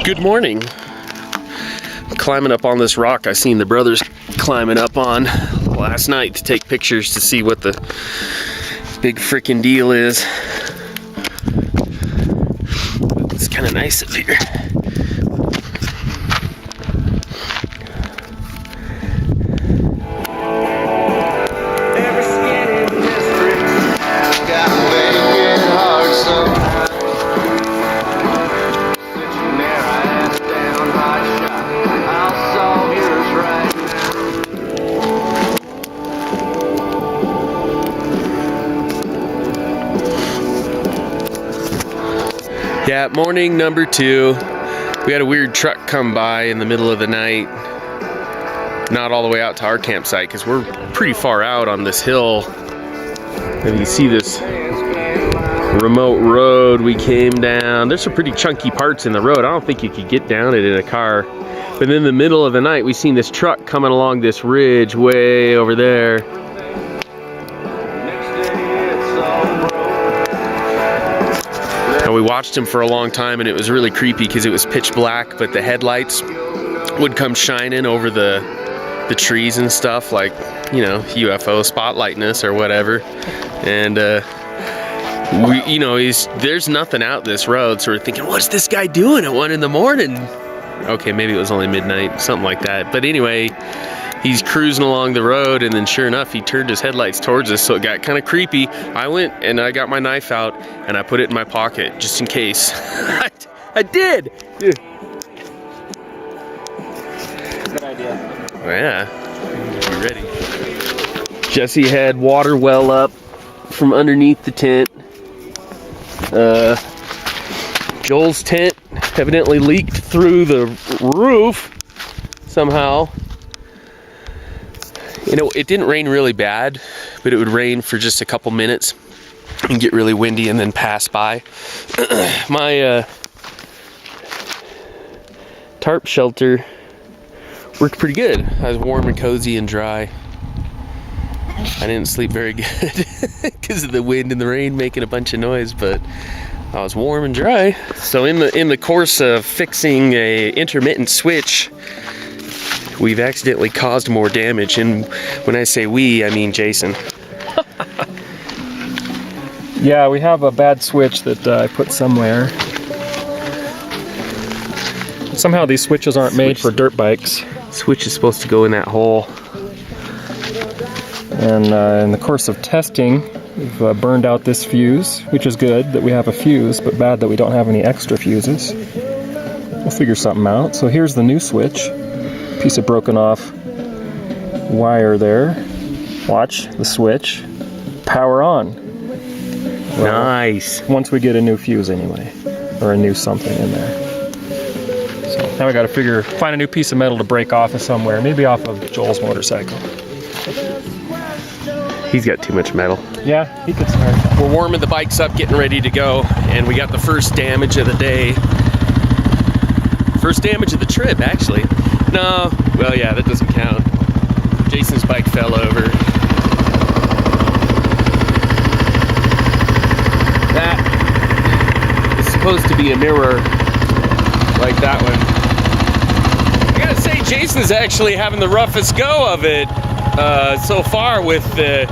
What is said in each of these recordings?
Good morning. Climbing up on this rock I seen the brothers climbing up on last night to take pictures to see what the big frickin' deal is. It's kind of nice up here. Yeah, morning number 2. We had a weird truck come by in the middle of the night. Not all the way out to our campsite because we're pretty far out on this hill. And you see this remote road we came down. There's some pretty chunky parts in the road. I don't think you could get down it in a car. But in the middle of the night, we seen this truck coming along this ridge way over there. And we watched him for a long time, and it was really creepy because it was pitch black, but the headlights would come shining over the trees and stuff, like, you know, UFO spotlighting us or whatever. And there's nothing out this road, so we're thinking, what's this guy doing at 1 in the morning? Okay, maybe it was only midnight, something like that. But anyway, he's cruising along the road, and then sure enough, he turned his headlights towards us, so it got kind of creepy. I went and I got my knife out, and I put it in my pocket, just in case. I did! Good idea. Oh, yeah, be ready. Jesse had water well up from underneath the tent. Joel's tent evidently leaked through the roof somehow. You know, it didn't rain really bad, but it would rain for just a couple minutes and get really windy and then pass by. My tarp shelter worked pretty good. I was warm and cozy and dry. I didn't sleep very good because of the wind and the rain making a bunch of noise, but I was warm and dry. So in the course of fixing a intermittent switch, we've accidentally caused more damage, and when I say we, I mean Jason. Yeah, we have a bad switch that I put somewhere. Somehow these switches aren't made for dirt bikes. Switch is supposed to go in that hole. And in the course of testing, we've burned out this fuse, which is good that we have a fuse, but bad that we don't have any extra fuses. We'll figure something out. So here's the new switch. Piece of broken off wire there. Watch the switch. Power on. Well, nice. Once we get a new fuse anyway, or a new something in there. So now we got to find a new piece of metal to break off of somewhere, maybe off of Joel's motorcycle. He's got too much metal. Yeah, he could start. We're warming the bikes up, getting ready to go, and we got the first damage of the day. First damage of the trip, actually. No, well, yeah, that doesn't count. Jason's bike fell over. That is supposed to be a mirror, like that one. I gotta say, Jason's actually having the roughest go of it so far with the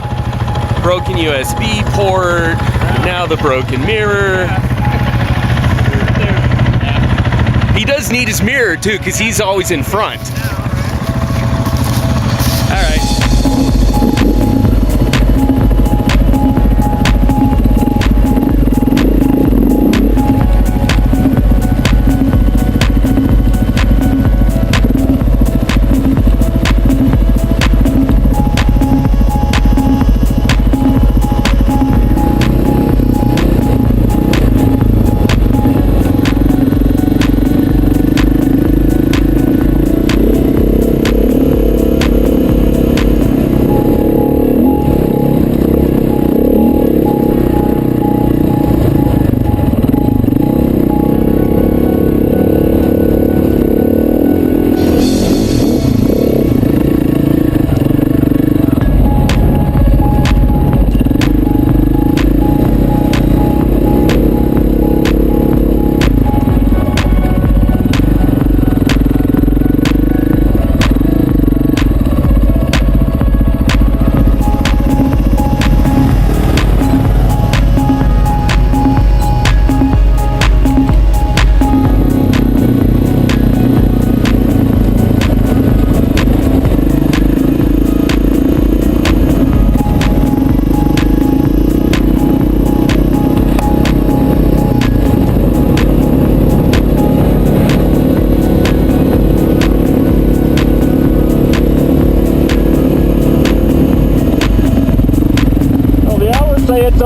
broken USB port, now the broken mirror. He does need his mirror too, because he's always in front. All right.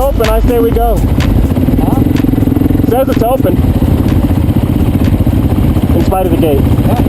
open, I say we go. Huh? Says it's open. In spite of the gate. Yeah.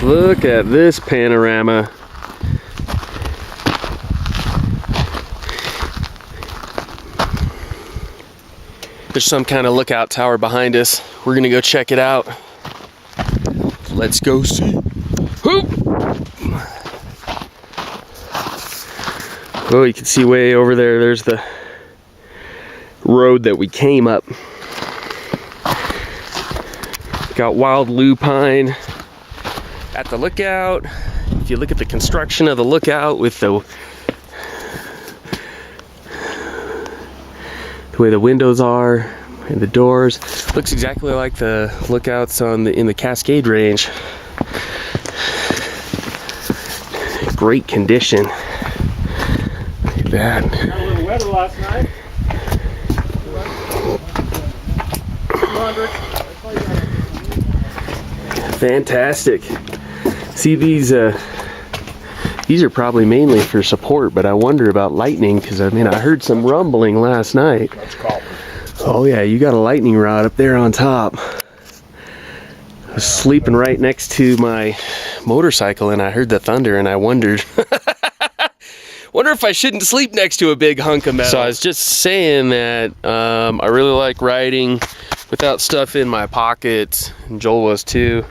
Look at this panorama. There's some kind of lookout tower behind us. We're gonna go check it out. Let's go see. Whoop! Oh, you can see way over there, there's the road that we came up. Got wild lupine at the lookout. If you look at the construction of the lookout with the way the windows are and the doors, looks exactly like the lookouts in the Cascade Range. Great condition. Look at that. Got a little weather last night. 200. Fantastic. See, these are probably mainly for support, but I wonder about lightning, because I mean I heard some rumbling last night. That's copper. Oh yeah, you got a lightning rod up there on top. I was sleeping right next to my motorcycle and I heard the thunder and I wondered wonder if I shouldn't sleep next to a big hunk of metal. So I was just saying that I really like riding without stuff in my pockets, and Joel was too.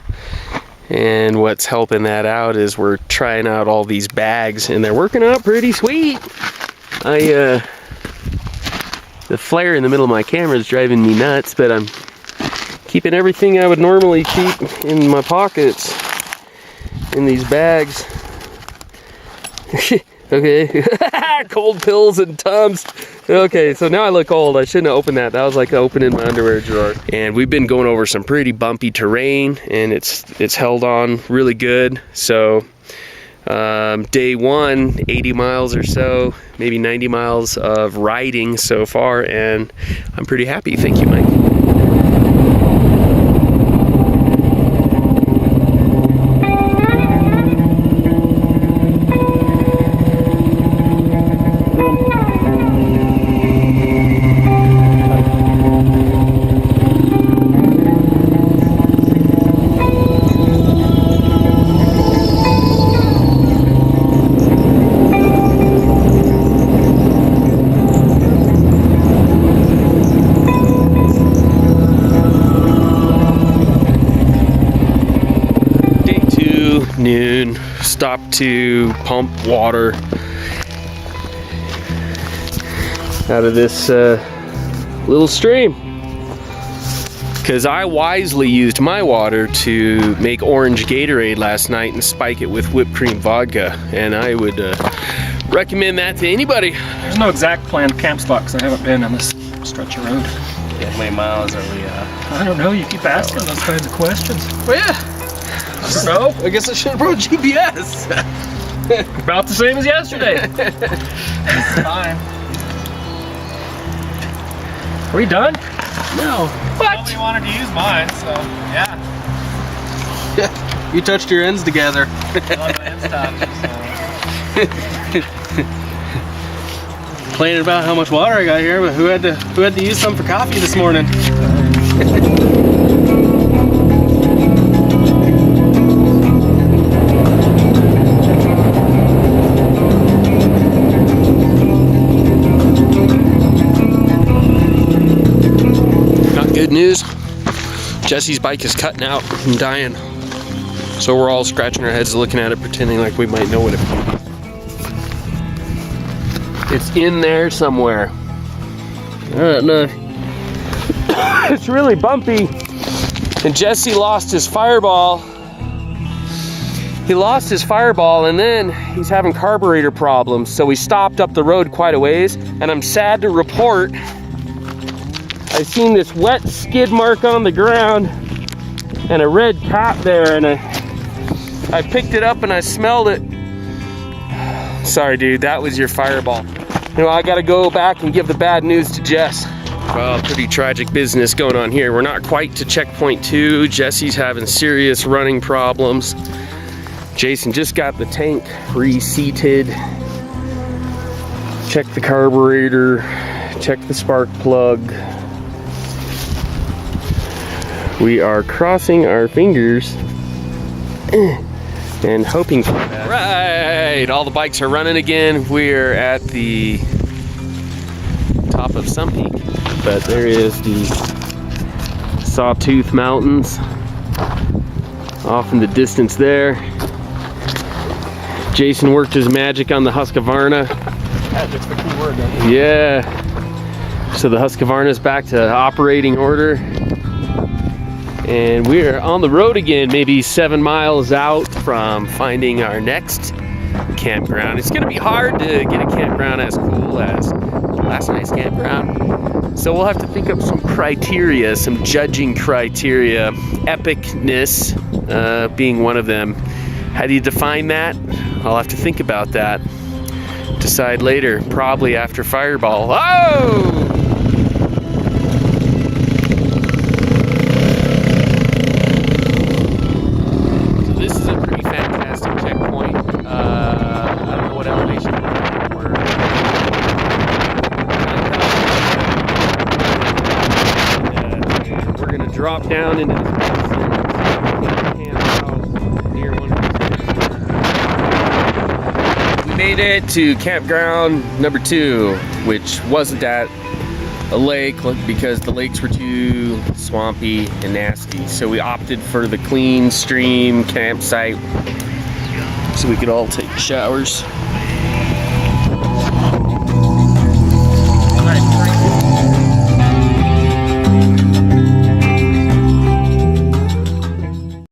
And what's helping that out is we're trying out all these bags and they're working out pretty sweet. The flare in the middle of my camera is driving me nuts, but I'm keeping everything I would normally keep in my pockets in these bags. Okay. Cold pills and Tums. Okay, so now I look old. I shouldn't have opened that. That was like opening my underwear drawer. And we've been going over some pretty bumpy terrain, and it's held on really good. So day one, 80 miles or so, maybe 90 miles of riding so far, and I'm pretty happy. Thank you, Mike. Noon, stopped to pump water out of this little stream, because I wisely used my water to make orange Gatorade last night and spike it with whipped cream vodka, and I would recommend that to anybody. There's no exact planned camp spot because I haven't been on this stretch of road. Yeah, how many miles are we I don't know, you keep asking those kinds of questions. Well, yeah. So, I guess I should have brought GPS. About the same as yesterday. It's fine. Are we done? No. What? Nobody wanted to use mine, so yeah. You touched your ends together. Complaining about how much water I got here, but who had to use some for coffee this morning? Good news, Jesse's bike is cutting out and dying. So we're all scratching our heads looking at it, pretending like we might know what it is. It's in there somewhere. I don't know. It's really bumpy. And Jesse lost his Fireball. he lost his Fireball, and then he's having carburetor problems, so we stopped up the road quite a ways, and I'm sad to report I've seen this wet skid mark on the ground and a red cap there, and I picked it up and I smelled it. Sorry dude, that was your Fireball. You know, I gotta go back and give the bad news to Jess. Well, pretty tragic business going on here. We're not quite to checkpoint 2. Jesse's having serious running problems. Jason just got the tank reseated. Check the carburetor, check the spark plug. We are crossing our fingers and hoping for that. Right, all the bikes are running again. We're at the top of some peak, but there is the Sawtooth Mountains off in the distance there. Jason worked his magic on the Husqvarna. Magic's the key word. Yeah. So the Husqvarna's back to operating order. And we're on the road again, maybe 7 miles out from finding our next campground. It's gonna be hard to get a campground as cool as last night's campground. So we'll have to think up some criteria, some judging criteria, epicness being one of them. How do you define that? I'll have to think about that. Decide later, probably after Fireball. Oh! So this is a pretty fantastic checkpoint. I don't know what elevation we're gonna drop down into this near one. We made it to campground number 2, which wasn't at a lake because the lakes were too swampy and nasty. So we opted for the clean stream campsite so we could all take showers.